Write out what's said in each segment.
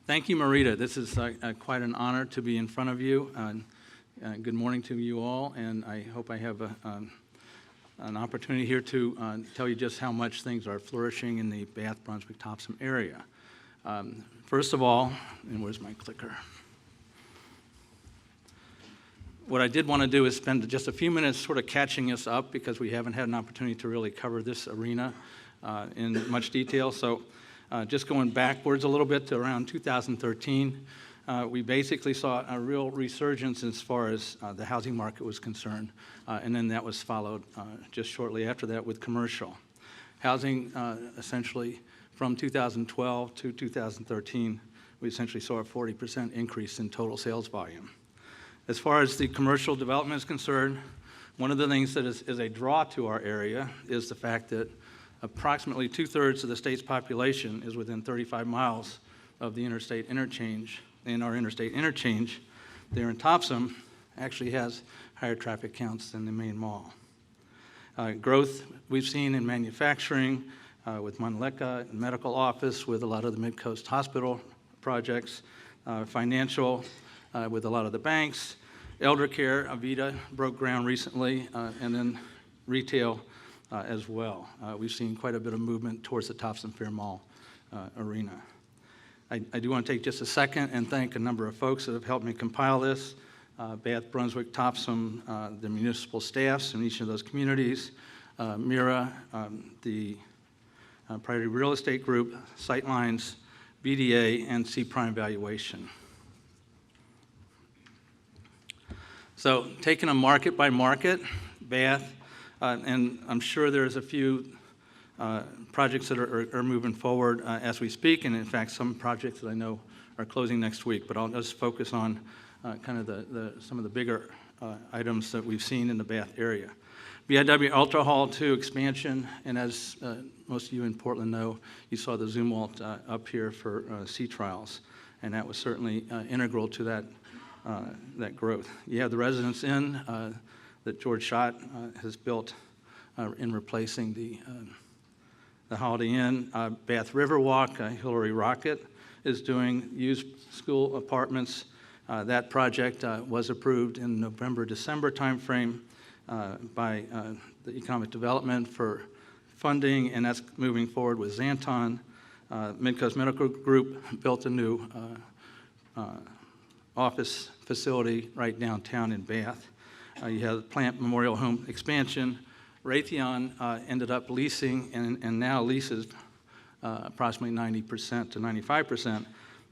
Thank you, MEREDA. This is quite an honor to be in front of you. Good morning to you all, and I hope I have an opportunity here to tell you just how much things are flourishing in the Bath, Brunswick, Topsham area. First of all, and where's my clicker? What I did want to do is spend just a few minutes sort of catching us up because we haven't had an opportunity to really cover this arena in much detail. So just going backwards a little bit to around 2013, we basically saw a real resurgence as far as the housing market was concerned, and then that was followed just shortly after that with commercial. Housing essentially from 2012 to 2013, we essentially saw a 40% increase in total sales volume. As far as the commercial development is concerned, one of the things that is a draw to our area is the fact that approximately 2/3 of the state's population is within 35 miles of the interstate interchange, and our interstate interchange there in Topsham actually has higher traffic counts than the main mall. Growth we've seen in manufacturing with Monteleka, medical office with a lot of the Mid-Coast Hospital projects, financial with a lot of the banks, elder care, Avita broke ground recently, and then retail as well. We've seen quite a bit of movement towards the Topsham Fair Mall arena. I do want to take just a second and thank a number of folks that have helped me compile this. Bath, Brunswick, Topsham, the municipal staffs in each of those communities, MEREDA, the Priority Real Estate Group, Sightlines, BDA, and C-Prime Valuation. So taking a market by market, Bath, and I'm sure there's a few projects that are moving forward as we speak, and in fact some projects that I know are closing next week, but I'll just focus on kind of some of the bigger items that we've seen in the Bath area. BIW Ultra Hall 2 expansion, and as most of you in Portland know, you saw the Zoom Walt up here for sea trials, and that was certainly integral to that growth. You have the Residence Inn that George Schott has built in replacing the Holiday Inn. Bath Riverwalk, Hillary Rocket is doing used school apartments. That project was approved in November-December timeframe by the Economic Development for funding, and that's moving forward with Xanton. Mid-Coast Medical Group built a new office facility right downtown in Bath. You have Plant Memorial Home expansion. Raytheon ended up leasing and now leases approximately 90% to 95%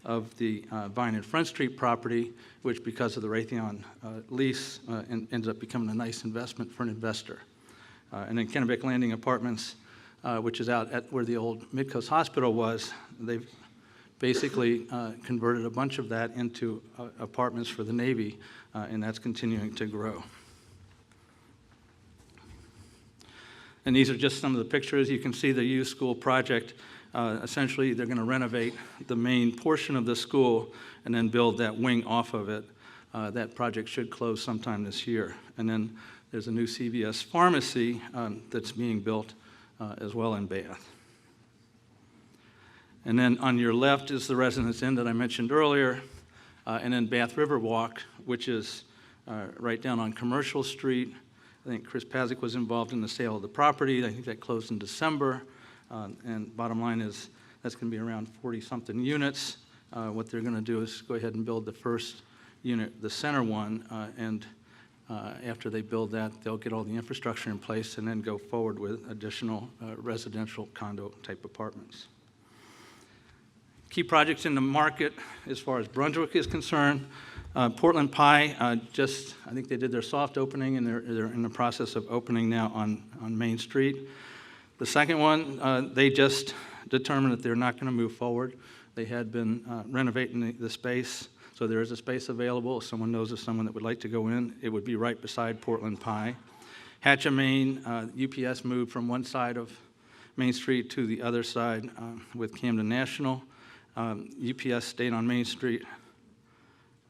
of the Vine and Front Street property, which because of the Raytheon lease ends up becoming a nice investment for an investor. And then Kennebec Landing Apartments, which is out at where the old Mid-Coast Hospital was, they've basically converted a bunch of that into apartments for the Navy, and that's continuing to grow. And these are just some of the pictures. You can see the used school project. Essentially, they're going to renovate the main portion of the school and then build that wing off of it. That project should close sometime this year. And then there's a new CVS pharmacy that's being built as well in Bath. And then on your left is the Residence Inn that I mentioned earlier, and then Bath Riverwalk, which is right down on Commercial Street. I think Chris Pazik was involved in the sale of the property. I think that closed in December. And bottom line is that's going to be around 40-something units. What they're going to do is go ahead and build the first unit, the center one, and after they build that, they'll get all the infrastructure in place and then go forward with additional residential condo-type apartments. Key projects in the market as far as Brunswick is concerned. Portland Pie, I think they did their soft opening, and they're in the process of opening now on Main Street. The second one, they just determined that they're not going to move forward. They had been renovating the space, so there is a space available. If someone knows of someone that would like to go in, it would be right beside Portland Pie. Hatchet, Maine, UPS moved from one side of Main Street to the other side with Camden National. UPS stayed on Main Street.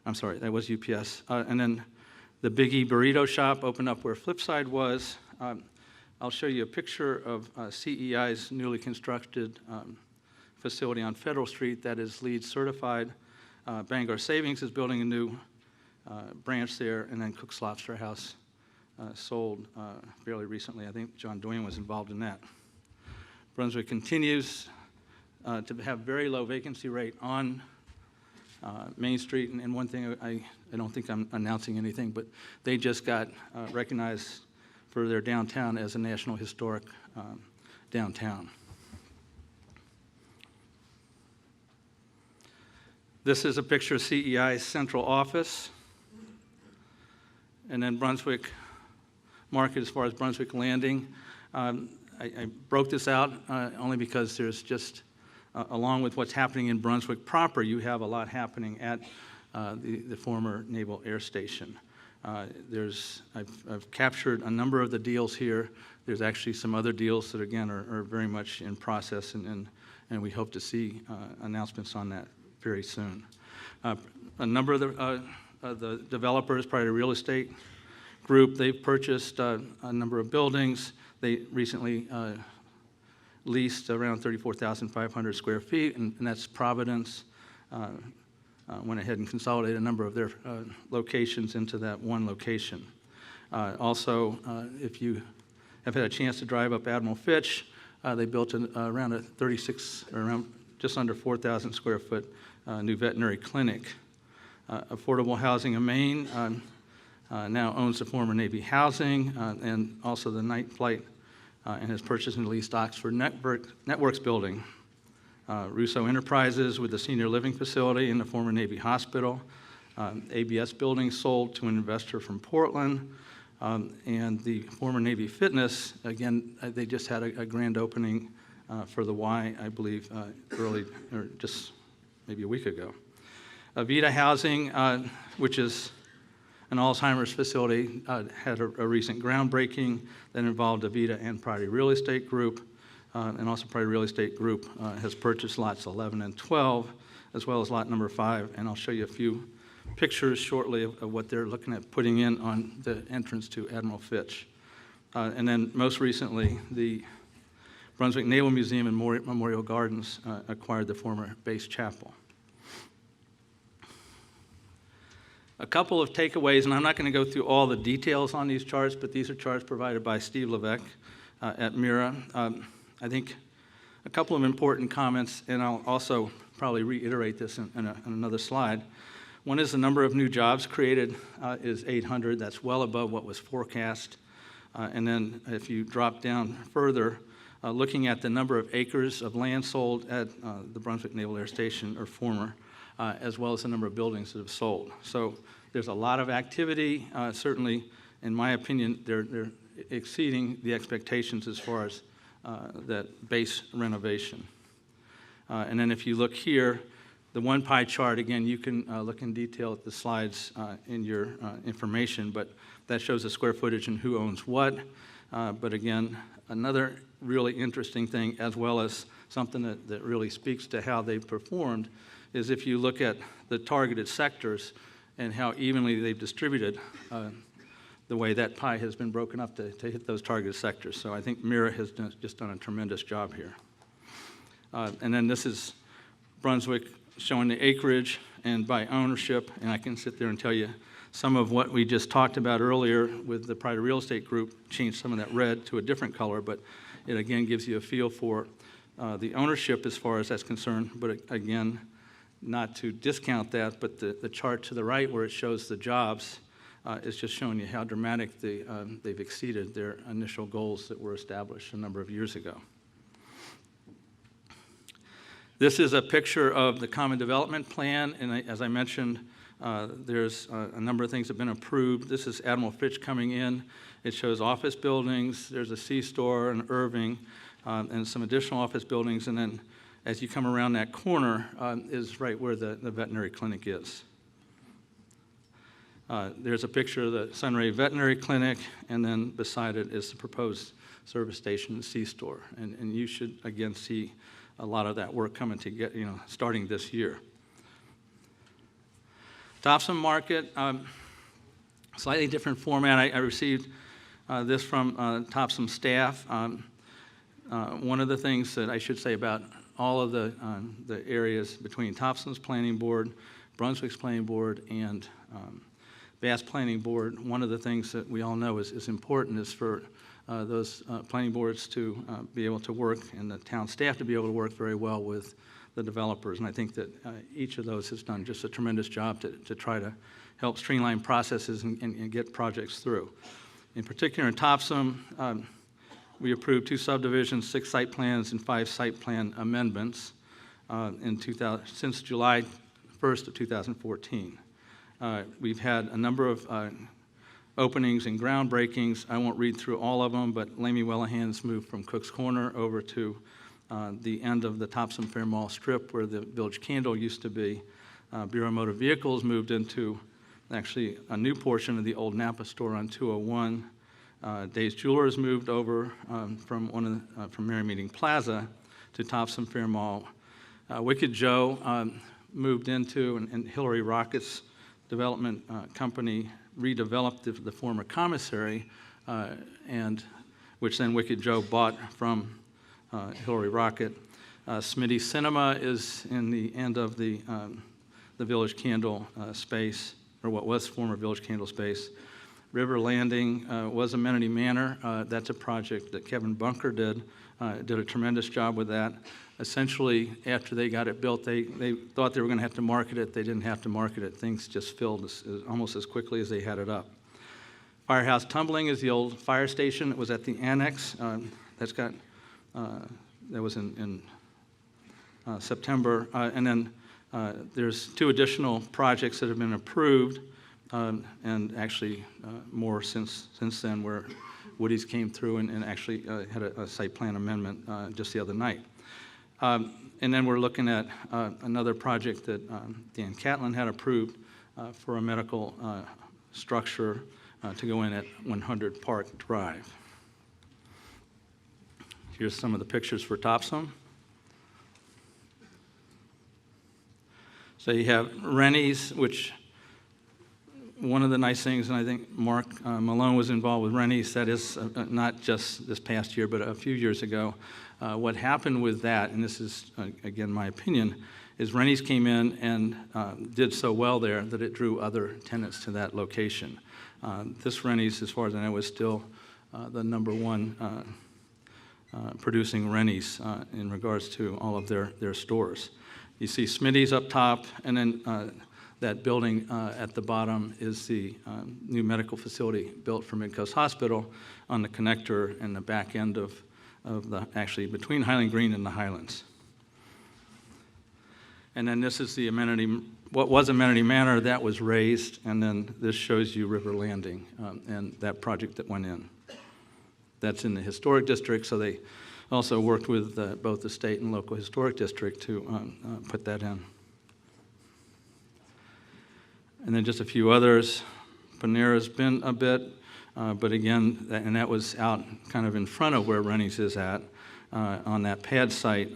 I'm sorry, that was UPS. And then the Biggie Burrito Shop opened up where Flipside was. I'll show you a picture of CEI's newly constructed facility on Federal Street that is LEED certified. Bangor Savings is building a new branch there, and then Cook's Lobster House sold fairly recently. I think John Doyen was involved in that. Brunswick continues to have very low vacancy rate on Main Street, and one thing, I don't think I'm announcing anything, but they just got recognized for their downtown as a National Historic downtown. This is a picture of CEI's central office, and then Brunswick Market as far as Brunswick Landing. I broke this out only because there's just, along with what's happening in Brunswick proper, you have a lot happening at the former Naval Air Station. I've captured a number of the deals here. There's actually some other deals that, again, are very much in process, and we hope to see announcements on that very soon. A number of the developers, Priority Real Estate Group, they've purchased a number of buildings. They recently leased around 34,500 square feet, and that's Providence. Went ahead and consolidated a number of their locations into that one location. Also, if you have had a chance to drive up Admiral Fitch, they built around a 36, or around just under 4,000 square foot new veterinary clinic. Affordable Housing of Maine now owns the former Navy housing and also the night flight and has purchased and leased Oxford Networks building. Russo Enterprises with the senior living facility in the former Navy hospital. ABS building sold to an investor from Portland. And the former Navy Fitness, again, they just had a grand opening for the Y, I believe, early, or just maybe a week ago. Avita Housing, which is an Alzheimer's facility, had a recent groundbreaking that involved Avita and Priority Real Estate Group. And also Priority Real Estate Group has purchased lots 11 and 12, as well as lot number 5. And I'll show you a few pictures shortly of what they're looking at putting in on the entrance to Admiral Fitch. And then most recently, the Brunswick Naval Museum and Memorial Gardens acquired the former base chapel. A couple of takeaways, and I'm not going to go through all the details on these charts, but these are charts provided by Steve Levesque at MEREDA. I think a couple of important comments, and I'll also probably reiterate this in another slide. One is the number of new jobs created is 800. That's well above what was forecast. And then if you drop down further, looking at the number of acres of land sold at the Brunswick Naval Air Station, or former, as well as the number of buildings that have sold. So there's a lot of activity. Certainly, in my opinion, they're exceeding the expectations as far as that base renovation. And then if you look here, the one pie chart, again, you can look in detail at the slides in your information, but that shows the square footage and who owns what. But again, another really interesting thing, as well as something that really speaks to how they've performed, is if you look at the targeted sectors and how evenly they've distributed the way that pie has been broken up to hit those targeted sectors. So I think MEREDA has just done a tremendous job here. And then this is Brunswick showing the acreage and by ownership, and I can sit there and tell you some of what we just talked about earlier with the Priority Real Estate Group, changed some of that red to a different color, but it again gives you a feel for the ownership as far as that's concerned. But again, not to discount that, but the chart to the right where it shows the jobs is just showing you how dramatic they've exceeded their initial goals that were established a number of years ago. This is a picture of the Common Development Plan, and as I mentioned, there's a number of things that have been approved. This is Admiral Fitch coming in. It shows office buildings. There's a C-store in Irving, and some additional office buildings, and then as you come around that corner is right where the veterinary clinic is. There's a picture of the Sunray Veterinary Clinic, and then beside it is the proposed service station and C-store. And you should, again, see a lot of that work coming to get, starting this year. Topsham Market, slightly different format. I received this from Topsham staff. One of the things that I should say about all of the areas between Topsham's Planning Board, Brunswick's Planning Board, and Bass Planning Board. One of the things that we all know is important is for those planning boards to be able to work, and the town staff to be able to work very well with the developers. And I think that each of those has done just a tremendous job to try to help streamline processes and get projects through. In particular, in Topsham, we approved 2 subdivisions, 6 site plans, and 5 site plan amendments since July 1st of 2014. We've had a number of openings and groundbreakings. I won't read through all of them, but Lamy Wellahan's moved from Cook's Corner over to the end of the Topsham Fair Mall Strip where the Village Candle used to be. Bureau of Motor Vehicles moved into actually a new portion of the old Napa store on 201. Days Jewelers moved over from Merry Meeting Plaza to Topsham Fair Mall. Wicked Joe moved into, and Hillary Rocket's development company redeveloped the former commissary, and which then Wicked Joe bought from Hillary Rocket. Smitty Cinema is in the end of the Village Candle space, or what was former Village Candle space. River Landing was Amenity Manor. That's a project that Kevin Bunker did a tremendous job with that. Essentially, after they got it built, they thought they were going to have to market it. They didn't have to market it. Things just filled almost as quickly as they had it up. Firehouse Tumbling is the old fire station. It was at the annex. That was in September. And then there's 2 additional projects that have been approved, and actually more since then, where Woody's came through and actually had a site plan amendment just the other night. And then we're looking at another project that Dan Catlin had approved for a medical structure to go in at 100 Park Drive. Here's some of the pictures for Topsham. So you have Rennie's, which one of the nice things, and I think Mark Malone was involved with Rennie's, that is not just this past year, but a few years ago. What happened with that, and this is, again, my opinion, is Rennie's came in and did so well there that it drew other tenants to that location. This Rennie's, as far as I know, is still the #1 producing Rennie's in regards to all of their stores. You see Smitty's up top, and then that building at the bottom is the new medical facility built for Midcoast Hospital on the connector and the back end of actually between Highland Green and the Highlands. And then this is the what was Amenity Manor, that was raised, and then this shows you River Landing and that project that went in. That's in the historic district, so they also worked with both the state and local historic district to put that in. And then just a few others. Panera's been a bit, but again, and that was out kind of in front of where Rennie's is at, on that pad site.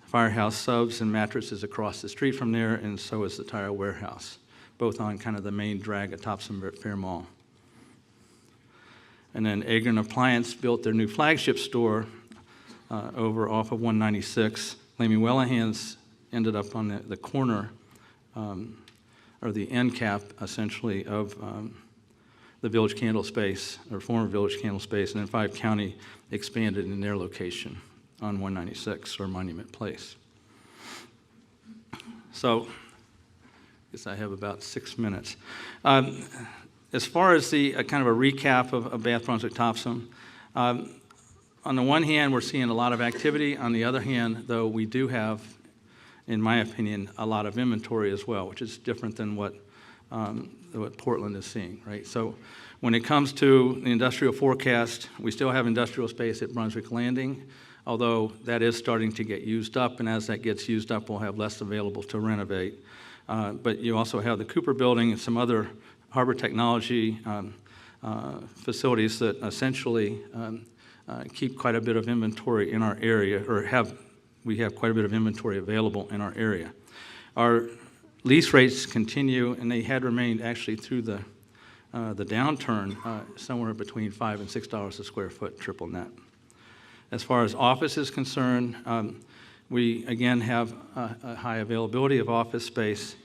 Firehouse Subs and Mattresses across the street from there, and so is the Tire Warehouse, both on kind of the main drag at Topsham Fair Mall. And then Agron Appliance built their new flagship store over off of 196. Lamy Wellahan's ended up on the corner, or the end cap, essentially, of the Village Candle space, or former Village Candle space, and then 5 County expanded in their location on 196, or Monument Place. So, I guess I have about 6 minutes. As far as the kind of a recap of Bath Brunswick Topsham, on the one hand, we're seeing a lot of activity. On the other hand, though, we do have, in my opinion, a lot of inventory as well, which is different than what Portland is seeing, right? So when it comes to the industrial forecast, we still have industrial space at Brunswick Landing, although that is starting to get used up, and as that gets used up, we'll have less available to renovate. But you also have the Cooper Building and some other harbor technology facilities that essentially keep quite a bit of inventory in our area, or we have quite a bit of inventory available in our area. Our lease rates continue, and they had remained actually through the downturn somewhere between $5 and $6 a square foot triple net. As far as office is concerned, We, again, have a high availability of office space.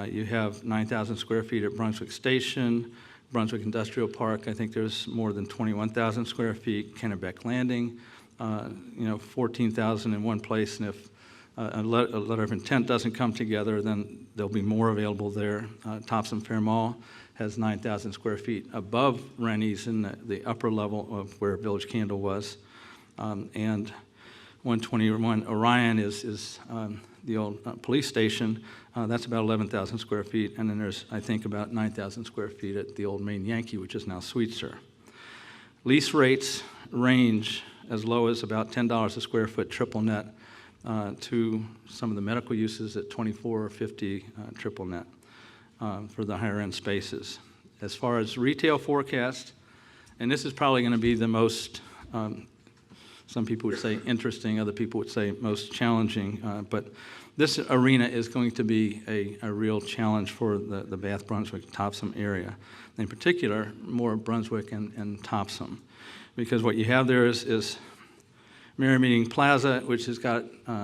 You have 9,000 square feet at Brunswick Station, Brunswick Industrial Park. I think there's more than 21,000 square feet. Kennebec Landing, 14,000 in one place, and if a letter of intent doesn't come together, then there'll be more available there. Topsham Fair Mall has 9,000 square feet above Rennie's in the upper level of where Village Candle was. And 121 Orion is the old police station. That's about 11,000 square feet. And then there's, I think, about 9,000 square feet at the old Main Yankee, which is now Sweetser. Lease rates range as low as about $10 a square foot triple net to some of the medical uses at $24 or $50 triple net for the higher end spaces. As far as retail forecast, and this is probably going to be the most, some people would say interesting, other people would say most challenging, but this arena is going to be a real challenge for the Bath, Brunswick, Topsham area. In particular, more Brunswick and Topsham, because what you have there is Meeting Plaza, which has got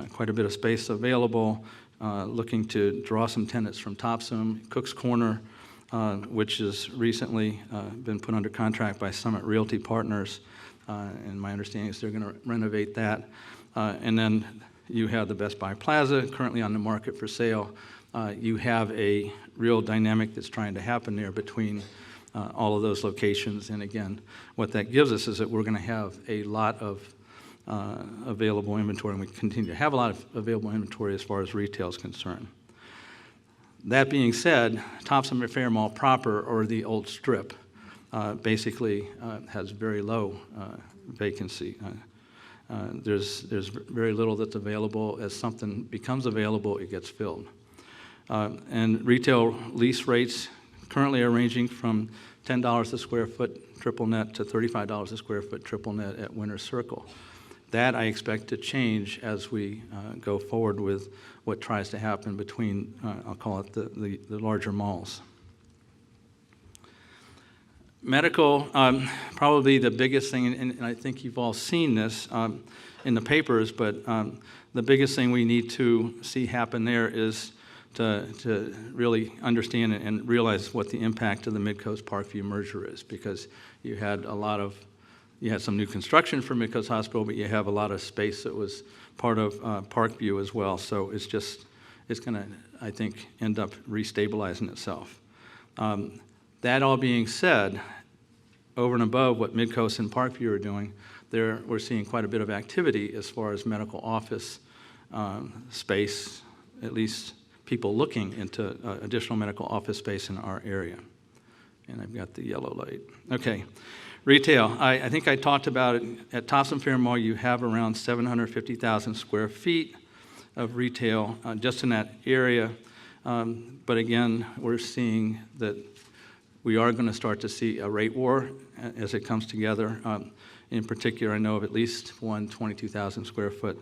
quite a bit of space available, looking to draw some tenants from Topsham. Cook's Corner, which has recently been put under contract by Summit Realty Partners, and my understanding is they're going to renovate that. And then you have the Best Buy Plaza currently on the market for sale. You have a real dynamic that's trying to happen there between all of those locations. And again, what that gives us is that we're going to have a lot of available inventory, and we continue to have a lot of available inventory as far as retail is concerned. That being said, Topsham Fair Mall proper, or the old strip, basically has very low vacancy. There's very little that's available. As something becomes available, it gets filled. And retail lease rates currently are ranging from $10 a square foot triple net to $35 a square foot triple net at Winter Circle. That I expect to change as we go forward with what tries to happen between, I'll call it the larger malls. Medical, probably the biggest thing, and I think you've all seen this in the papers, but the biggest thing we need to see happen there is to really understand and realize what the impact of the Midcoast Parkview merger is, because you had some new construction for Midcoast Hospital, but you have a lot of space that was part of Parkview as well. So it's going to, I think, end up restabilizing itself. That all being said, over and above what Midcoast and Parkview are doing, we're seeing quite a bit of activity as far as medical office space, at least people looking into additional medical office space in our area. And I've got the yellow light. Okay. Retail, I think I talked about it. At Topsham Fair Mall, you have around 750,000 square feet of retail just in that area. But again, we're seeing that we are going to start to see a rate war as it comes together. In particular, I know of at least one 22,000 square foot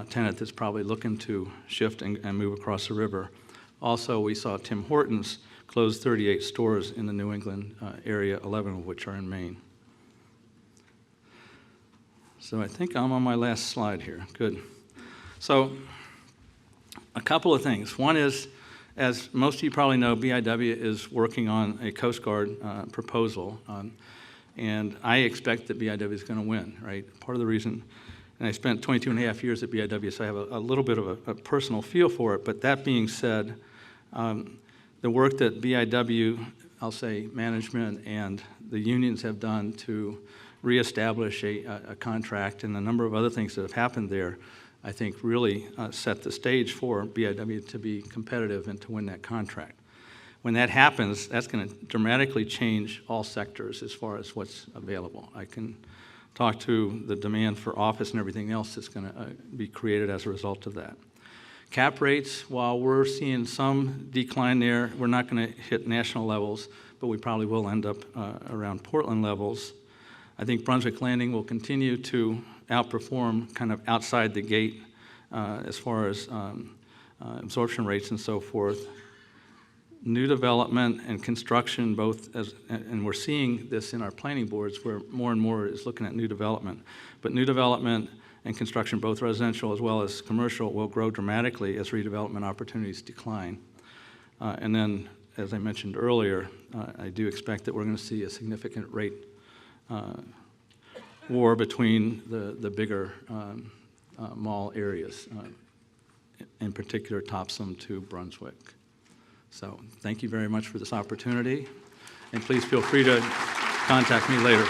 tenant that's probably looking to shift and move across the river. Also, we saw Tim Hortons close 38 stores in the New England area, 11 of which are in Maine. So I think I'm on my last slide here. Good. So a couple of things. One is, as most of you probably know, BIW is working on a Coast Guard proposal, and I expect that BIW is going to win, right? Part of the reason, and I spent 22 and a half years at BIW, so I have a little bit of a personal feel for it, but that being said, the work that BIW, I'll say management and the unions have done to reestablish a contract and a number of other things that have happened there, I think really set the stage for BIW to be competitive and to win that contract. When that happens, that's going to dramatically change all sectors as far as what's available. I can talk to the demand for office and everything else that's going to be created as a result of that. Cap rates, while we're seeing some decline there, we're not going to hit national levels, but we probably will end up around Portland levels. I think Brunswick Landing will continue to outperform kind of outside the gate as far as absorption rates and so forth. New development and construction both, and we're seeing this in our planning boards where more and more is looking at new development. But new development and construction, both residential as well as commercial, will grow dramatically as redevelopment opportunities decline. And then, as I mentioned earlier, I do expect that we're going to see a significant rate war between the bigger mall areas, in particular Topsham to Brunswick. So thank you very much for this opportunity, and please feel free to contact me later.